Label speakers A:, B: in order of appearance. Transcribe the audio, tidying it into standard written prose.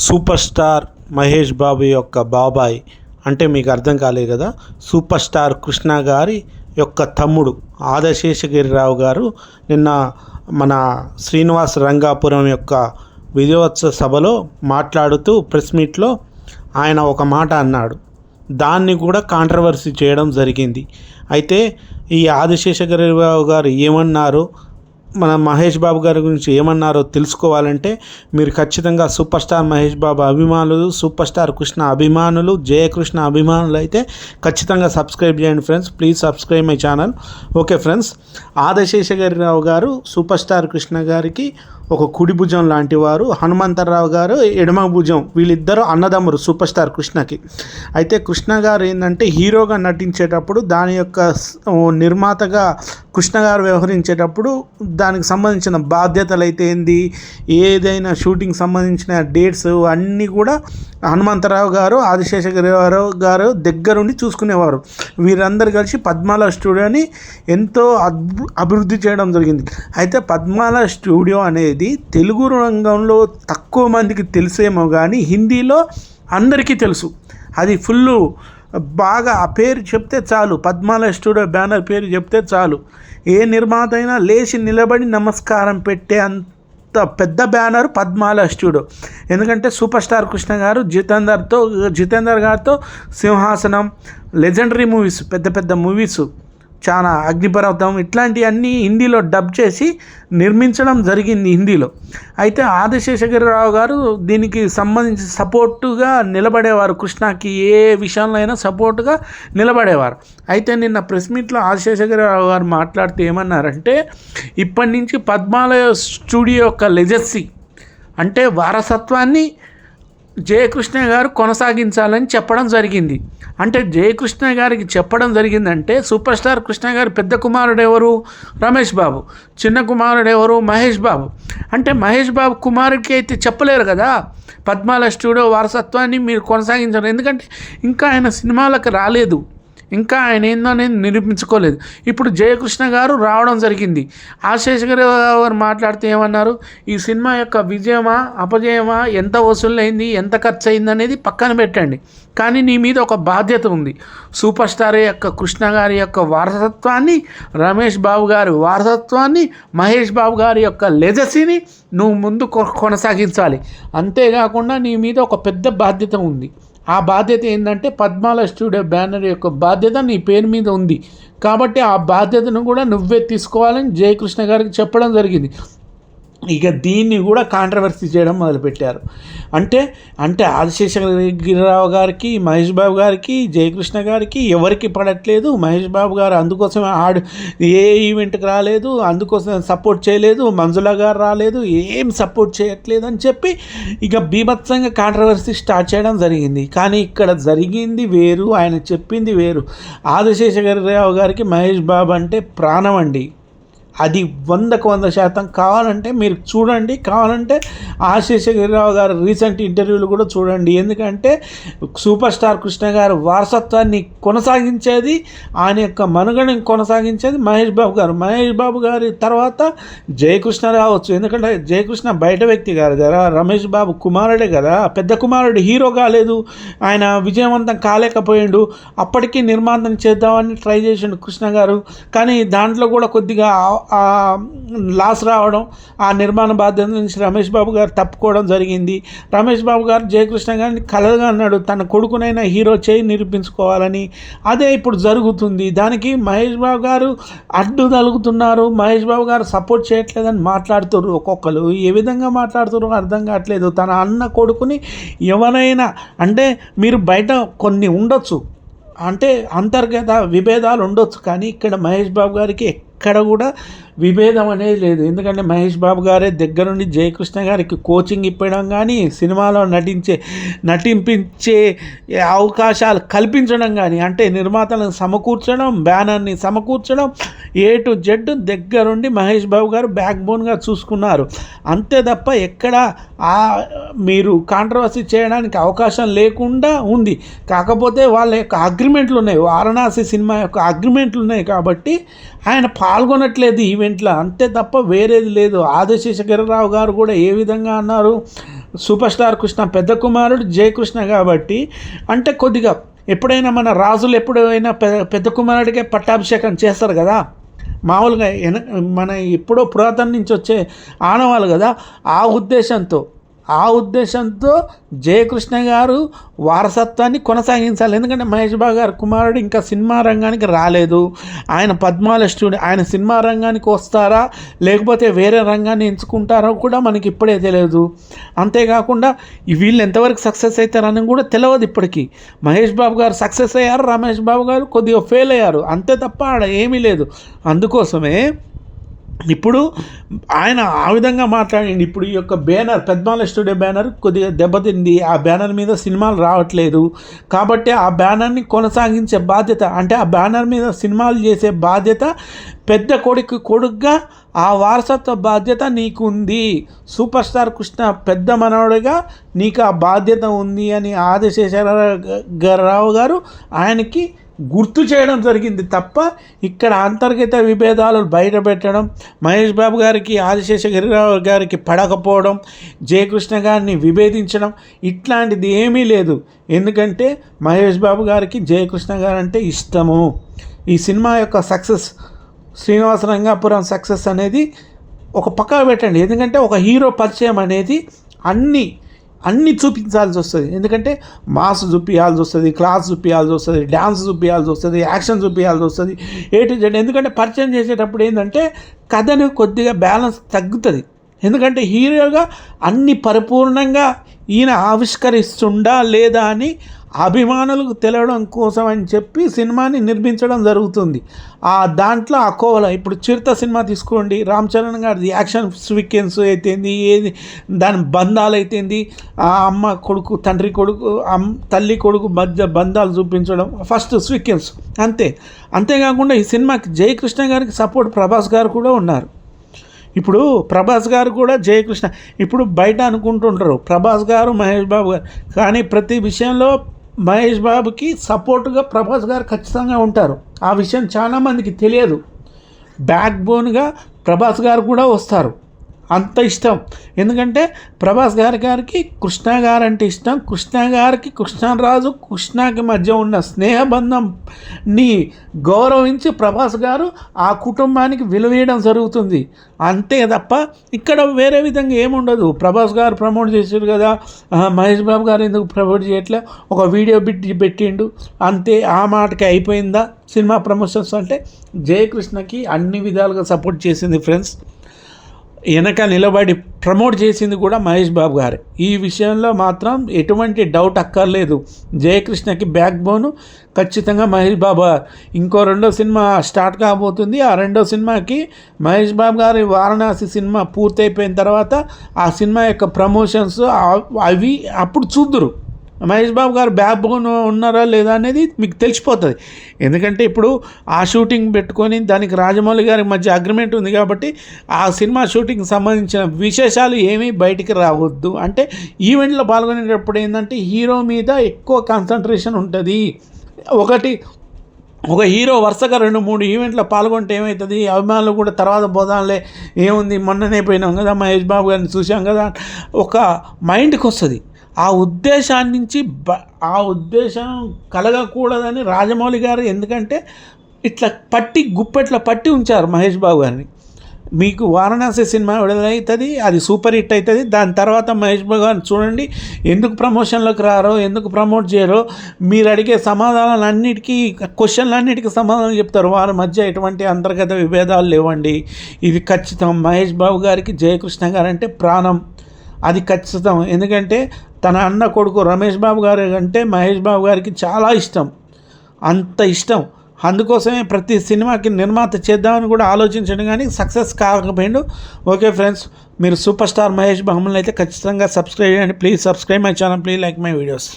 A: Super star Mahesh Babu యొక్క బాబాయ్ అంటే మీకు అర్థం కాలేదు కదా. సూపర్ స్టార్ కృష్ణ గారి యొక్క తమ్ముడు ఆదిశేషగిరిరావు గారు నిన్న మన శ్రీనివాస్ రంగాపురం యొక్క విజయోత్సవ సభలో మాట్లాడుతూ ప్రెస్ మీట్లో ఆయన ఒక మాట అన్నాడు. దాన్ని కూడా కాంట్రవర్సీ చేయడం జరిగింది. అయితే ఈ ఆదిశేషగిరిరావు గారు ఏమన్నారో, మన మహేష్ బాబు గారి గురించి ఏమన్నారో తెలుసుకోవాలంటే మీరు ఖచ్చితంగా సూపర్ స్టార్ మహేష్ బాబు అభిమానులు, సూపర్ స్టార్ కృష్ణ అభిమానులు, జయకృష్ణ అభిమానులు అయితే ఖచ్చితంగా సబ్స్క్రైబ్ చేయండి friends. Please subscribe my channel. Okay friends, Adiseshagiri Rao గారు సూపర్ స్టార్ కృష్ణ గారికి ఒక కుడి భుజం లాంటి వారు, హనుమంతరావు గారు ఎడమ భుజం. వీళ్ళిద్దరూ అన్నదమ్ములు సూపర్ స్టార్ కృష్ణకి. అయితే కృష్ణ గారు ఏంటంటే హీరోగా నటించేటప్పుడు దాని యొక్క నిర్మాతగా కృష్ణ గారు వ్యవహరించేటప్పుడు దానికి సంబంధించిన బాధ్యతలు అయితే ఏంది, ఏదైనా షూటింగ్ సంబంధించిన డేట్స్ అన్నీ కూడా హనుమంతరావు గారు, ఆదిశేషగిరిరావు గారు దగ్గరుండి చూసుకునేవారు. వీరందరూ కలిసి పద్మాల స్టూడియోని ఎంతో అభివృద్ధి చేయడం జరిగింది. అయితే పద్మాల స్టూడియో అనేది తెలుగు రంగంలో తక్కువ మందికి తెలిసేమో కానీ హిందీలో అందరికీ తెలుసు. అది ఫుల్లు బాగా ఆ పేరు చెప్తే చాలు, పద్మాల స్టూడియో బ్యానర్ పేరు చెప్తే చాలు, ఏ నిర్మాత అయినా లేచి నిలబడి నమస్కారం పెట్టే అంత పెద్ద బ్యానర్ పద్మాల స్టూడియో. ఎందుకంటే సూపర్ స్టార్ కృష్ణ గారు జితేందర్ గారితో సింహాసనం, లెజెండరీ మూవీస్, పెద్ద పెద్ద మూవీస్, చాలా అగ్నిపర్వతం ఇట్లాంటివన్నీ హిందీలో డబ్ చేసి నిర్మించడం జరిగింది హిందీలో. అయితే ఆదిశేషగిరిరావు గారు దీనికి సంబంధించి సపోర్టుగా నిలబడేవారు, కృష్ణకి ఏ విషయంలో అయినా సపోర్టుగా నిలబడేవారు. అయితే నిన్న ప్రెస్ మీట్లో ఆదిశేషగిరిరావు గారు మాట్లాడుతూ ఏమన్నారంటే, ఇప్పటి నుంచి పద్మాల స్టూడియో యొక్క లెజెసీ అంటే వారసత్వాన్ని జయకృష్ణ గారు కొనసాగించాలని చెప్పడం జరిగింది. అంటే జయకృష్ణ గారికి చెప్పడం జరిగిందంటే సూపర్ స్టార్ కృష్ణ గారి పెద్ద కుమారుడు ఎవరు? రమేష్ బాబు. చిన్న కుమారుడు ఎవరు? మహేష్ బాబు. అంటే మహేష్ బాబు కుమారుడికి అయితే చెప్పలేరు కదా పద్మాల స్టూడియో వారసత్వాన్ని మీరు కొనసాగించరు. ఎందుకంటే ఇంకా ఆయన సినిమాలకు రాలేదు, ఇంకా ఆయన ఏందో అనేది నిరూపించుకోలేదు. ఇప్పుడు జయకృష్ణ గారు రావడం జరిగింది. ఆదిశేషగిరిరావు గారు మాట్లాడితే ఏమన్నారు, ఈ సినిమా యొక్క విజయమా అపజయమా, ఎంత వసూలైంది, ఎంత ఖర్చు అయింది అనేది పక్కన పెట్టండి, కానీ నీ మీద ఒక బాధ్యత ఉంది. సూపర్ స్టార్ యొక్క కృష్ణ గారి యొక్క వారసత్వాన్ని, రమేష్ బాబు గారి వారసత్వాన్ని, మహేష్ బాబు గారి యొక్క లెజసీని నువ్వు ముందు కొనసాగించాలి. అంతేకాకుండా నీ మీద ఒక పెద్ద బాధ్యత ఉంది. ఆ బాధ్యత ఏంటంటే పద్మాల స్టూడియో బ్యానర్ యొక్క బాధ్యత నీ పేరు మీద ఉంది, కాబట్టి ఆ బాధ్యతను కూడా నువ్వే తీసుకోవాలని జయకృష్ణ గారికి చెప్పడం జరిగింది. ఇక దీన్ని కూడా కాంట్రవర్సీ చేయడం మొదలుపెట్టారు. అంటే ఆదిశేషగిరిరావు గారికి, మహేష్ బాబు గారికి, జయకృష్ణ గారికి ఎవరికి పడట్లేదు. మహేష్ బాబు గారు అందుకోసమే ఏ ఈవెంట్కి రాలేదు, అందుకోసం సపోర్ట్ చేయలేదు, మంజులా గారు రాలేదు, ఏం సపోర్ట్ చేయట్లేదు అని చెప్పి ఇక బీభత్సంగా కాంట్రవర్సీ స్టార్ట్ చేయడం జరిగింది. కానీ ఇక్కడ జరిగింది వేరు, ఆయన చెప్పింది వేరు. ఆదిశేషగిరిరావు గారికి మహేష్ బాబు అంటే ప్రాణం అండి. అది 100% కావాలంటే మీరు చూడండి, కావాలంటే ఆదిశేషగిరిరావు గారు రీసెంట్ ఇంటర్వ్యూలు కూడా చూడండి. ఎందుకంటే సూపర్ స్టార్ కృష్ణ గారు వారసత్వాన్ని కొనసాగించేది, ఆయన యొక్క మనుగడని కొనసాగించేది మహేష్ బాబు గారు. మహేష్ బాబు గారి తర్వాత జయకృష్ణ రావచ్చు, ఎందుకంటే జయకృష్ణ బయట వ్యక్తి గారు కదా, రమేష్ బాబు కుమారుడే కదా, పెద్ద కుమారుడు, హీరో కాలేదు, ఆయన విజయవంతం కాలేకపోయిండు. అప్పటికీ నిర్మాణం చేద్దామని ట్రై చేసిండు కృష్ణ గారు, కానీ దాంట్లో కూడా కొద్దిగా లాస్ రావడం, ఆ నిర్మాణ బాధ్యత నుంచి రమేష్ బాబు గారు తప్పుకోవడం జరిగింది. రమేష్ బాబు గారు జయకృష్ణ గారిని కలగా అన్నాడు, తన కొడుకునైనా హీరో చేయి నిరూపించుకోవాలని. అదే ఇప్పుడు జరుగుతుంది. దానికి మహేష్ బాబు గారు అడ్డు తలుగుతున్నారు, మహేష్ బాబు గారు సపోర్ట్ చేయట్లేదని మాట్లాడుతున్నారు. ఒక్కొక్కరు ఏ విధంగా మాట్లాడుతున్నారో అర్థం కావట్లేదు. తన అన్న కొడుకుని ఎవరైనా అంటే మీరు బయట కొన్ని ఉండొచ్చు, అంటే అంతర్గత విభేదాలు ఉండొచ్చు, కానీ ఇక్కడ మహేష్ బాబు గారికి ఎక్కడ కూడా విభేదం అనేది లేదు. ఎందుకంటే మహేష్ బాబు గారే దగ్గరుండి జయకృష్ణ గారికి కోచింగ్ ఇప్పడం కానీ, సినిమాలో నటింపించే అవకాశాలు కల్పించడం కానీ, అంటే నిర్మాతలను సమకూర్చడం, బ్యానర్ని సమకూర్చడం, ఏ టు జెడ్ దగ్గరుండి మహేష్ బాబు గారు బ్యాక్ బోన్గా చూసుకున్నారు. అంతే తప్ప ఎక్కడ మీరు కాంట్రవర్సీ చేయడానికి అవకాశం లేకుండా ఉంది. కాకపోతే వాళ్ళ యొక్క అగ్రిమెంట్లు ఉన్నాయి, వారణాసి సినిమా యొక్క అగ్రిమెంట్లు ఉన్నాయి, కాబట్టి ఆయన పాల్గొనట్లేదు ఈవెంట్. ఈవెంట్లో, అంతే తప్ప వేరేది లేదు. ఆదిశేషగిరిరావు గారు కూడా ఏ విధంగా అన్నారు, సూపర్ స్టార్ కృష్ణ పెద్ద కుమారుడు జయకృష్ణ కాబట్టి, అంటే కొద్దిగా ఎప్పుడైనా మన రాజులు ఎప్పుడైనా పెద్ద కుమారుడికే పట్టాభిషేకం చేస్తారు కదా, మామూలుగా మన ఎప్పుడో పురాతన నుంచి వచ్చే ఆనవాళ్ళు కదా. ఆ ఉద్దేశంతో జయకృష్ణ గారు వారసత్వాన్ని కొనసాగించాలి. ఎందుకంటే మహేష్ బాబు గారు కుమారుడు ఇంకా సినిమా రంగానికి రాలేదు. ఆయన పద్మాల స్టూడియో, ఆయన సినిమా రంగానికి వస్తారా లేకపోతే వేరే రంగాన్ని ఎంచుకుంటారో కూడా మనకి ఇప్పుడే తెలియదు. అంతేకాకుండా వీళ్ళు ఎంతవరకు సక్సెస్ అవుతారని కూడా తెలియదు ఇప్పటికీ. మహేష్ బాబు గారు సక్సెస్ అయ్యారు, రమేష్ బాబు గారు కొద్దిగా ఫెయిల్ అయ్యారు, అంతే తప్ప ఆడ ఏమీ లేదు. అందుకోసమే ఇప్పుడు ఆయన ఆ విధంగా మాట్లాడండి. ఇప్పుడు ఈ యొక్క బ్యానర్, పద్మాల స్టూడియో బ్యానర్ కొద్దిగా దెబ్బతింది, ఆ బ్యానర్ మీద సినిమాలు రావట్లేదు కాబట్టి ఆ బ్యానర్ని కొనసాగించే బాధ్యత, అంటే ఆ బ్యానర్ మీద సినిమాలు చేసే బాధ్యత పెద్ద కొడుకుగా ఆ వారసత్వ బాధ్యత నీకు ఉంది. సూపర్ స్టార్ కృష్ణ పెద్ద మనవడిగా నీకు ఆ బాధ్యత ఉంది అని ఆదిశేషగిరిరావు గారు ఆయనకి గుర్తు చేయడం జరిగింది తప్ప ఇక్కడ అంతర్గత విభేదాలు బయట పెట్టడం, మహేష్ బాబు గారికి ఆదిశేషగిరిరావు గారికి పడకపోవడం, జయకృష్ణ గారిని విభేదించడం ఇట్లాంటిది ఏమీ లేదు. ఎందుకంటే మహేష్ బాబు గారికి జయకృష్ణ గారు అంటే ఇష్టము. ఈ సినిమా యొక్క సక్సెస్, శ్రీనివాస రంగాపురం సక్సెస్ అనేది ఒక పక్కన పెట్టండి. ఎందుకంటే ఒక హీరో పరిచయం అనేది అన్నీ చూపించాల్సి వస్తుంది. ఎందుకంటే మాస్ చూపించాల్సి వస్తుంది, క్లాస్ చూపించాల్సి వస్తుంది, డ్యాన్స్ చూపించాల్సి వస్తుంది, యాక్షన్ చూపించాల్సి వస్తుంది, A to Z. ఎందుకంటే పరిచయం చేసేటప్పుడు ఏంటంటే కథను కొద్దిగా బ్యాలెన్స్ తగ్గుతుంది. ఎందుకంటే హీరోగా అన్ని పరిపూర్ణంగా ఈయన ఆవిష్కరిస్తుండా లేదా అని అభిమానులకు తెలియడం కోసం అని చెప్పి సినిమాని నిర్మించడం జరుగుతుంది. దాంట్లో ఆ కోవల ఇప్పుడు చిరుత సినిమా తీసుకోండి, రామ్ చరణ్ గారిది యాక్షన్ సీక్వెన్స్ అయితేంది, ఏది దాని బంధాలు అయితేంది, ఆ అమ్మ కొడుకు తండ్రి కొడుకు తల్లి కొడుకు మధ్య బంధాలు చూపించడం ఫస్ట్ సీక్వెన్స్ అంతేకాకుండా ఈ సినిమాకి జయకృష్ణ గారికి సపోర్ట్ ప్రభాస్ గారు కూడా ఉన్నారు. ఇప్పుడు ప్రభాస్ గారు కూడా జయకృష్ణ, ఇప్పుడు బయట అనుకుంటుంటారు ప్రభాస్ గారు మహేష్ బాబు గారు, కానీ ప్రతి విషయంలో మహేష్ బాబుకి సపోర్టుగా ప్రభాస్ గారు ఖచ్చితంగా ఉంటారు. ఆ విషయం చాలామందికి తెలియదు. బ్యాక్ బోన్గా ప్రభాస్ గారు కూడా వస్తారు, అంత ఇష్టం. ఎందుకంటే ప్రభాస్ గారికి కృష్ణ గారు అంటే ఇష్టం. కృష్ణ గారికి కృష్ణరాజు కృష్ణకి మధ్య ఉన్న స్నేహబంధంని గౌరవించి ప్రభాస్ గారు ఆ కుటుంబానికి విలువేయడం జరుగుతుంది. అంతే తప్ప ఇక్కడ వేరే విధంగా ఏముండదు. ప్రభాస్ గారు ప్రమోట్ చేశారు కదా, మహేష్ బాబు గారు ఎందుకు ప్రమోట్ చేయట్లే, ఒక వీడియో పెట్టిండు అంతే, ఆ మాటకి అయిపోయిందా సినిమా ప్రమోషన్స్. అంటే జయకృష్ణకి అన్ని విధాలుగా సపోర్ట్ చేసింది ఫ్రెండ్స్. వెనక నిలబడి ప్రమోట్ చేసింది కూడా మహేష్ బాబు గారు. ఈ విషయంలో మాత్రం ఎటువంటి డౌట్ అక్కర్లేదు. జయకృష్ణకి బ్యాక్ బోను ఖచ్చితంగా మహేష్ బాబు గారు. ఇంకో రెండో సినిమా స్టార్ట్ కాబోతుంది. ఆ రెండో సినిమాకి మహేష్ బాబు గారి వారణాసి సినిమా పూర్తయిపోయిన తర్వాత ఆ సినిమా యొక్క ప్రమోషన్స్ అవి అప్పుడు చూద్దురు. మహేష్ బాబు గారు బ్యాక్ బోన్ ఉన్నారా లేదా అనేది మీకు తెలిసిపోతుంది. ఎందుకంటే ఇప్పుడు ఆ షూటింగ్ పెట్టుకొని దానికి రాజమౌళి గారి మధ్య అగ్రిమెంట్ ఉంది కాబట్టి ఆ సినిమా షూటింగ్కి సంబంధించిన విశేషాలు ఏమీ బయటికి రావద్దు. అంటే ఈవెంట్లో పాల్గొనేటప్పుడు ఏంటంటే హీరో మీద ఎక్కువ కాన్సన్ట్రేషన్ ఉంటుంది. ఒక హీరో వరుసగా 2-3 ఈవెంట్లో పాల్గొంటే ఏమవుతుంది, అభిమానులు కూడా తర్వాత పోదాంలే ఏముంది మొన్ననే పోయినాం కదా మహేష్ బాబు గారిని చూసాం కదా ఒక మైండ్కి వస్తుంది. ఆ ఉద్దేశం కలగకూడదని రాజమౌళి గారు ఎందుకంటే ఇట్లా గుప్పెట్ల పట్టి ఉంచారు మహేష్ బాబు గారిని. మీకు వారణాసి సినిమా విడుదలవుతుంది, అది సూపర్ హిట్ అవుతుంది. దాని తర్వాత మహేష్ బాబు గారిని చూడండి, ఎందుకు ప్రమోషన్లోకి రారో, ఎందుకు ప్రమోట్ చేయరో, మీరు అడిగే క్వశ్చన్లన్నిటికీ సమాధానం చెప్తారు. వారి మధ్య ఎటువంటి అంతర్గత విభేదాలు లేవండి. ఇది ఖచ్చితం. మహేష్ బాబు గారికి జయకృష్ణ గారు అంటే ప్రాణం, అది ఖచ్చితం. ఎందుకంటే తన అన్న కొడుకు రమేష్ బాబు గారు అంటే మహేష్ బాబు గారికి చాలా ఇష్టం, అంత ఇష్టం. అందుకోసమే ప్రతి సినిమాకి నిర్మాత చేద్దామని కూడా ఆలోచించడం కానీ సక్సెస్ కాకపోయిండు. ఓకే ఫ్రెండ్స్, మీరు సూపర్ స్టార్ మహేష్ బాబుని అయితే ఖచ్చితంగా సబ్స్క్రైబ్ చేయండి. Please subscribe my channel, please like my videos.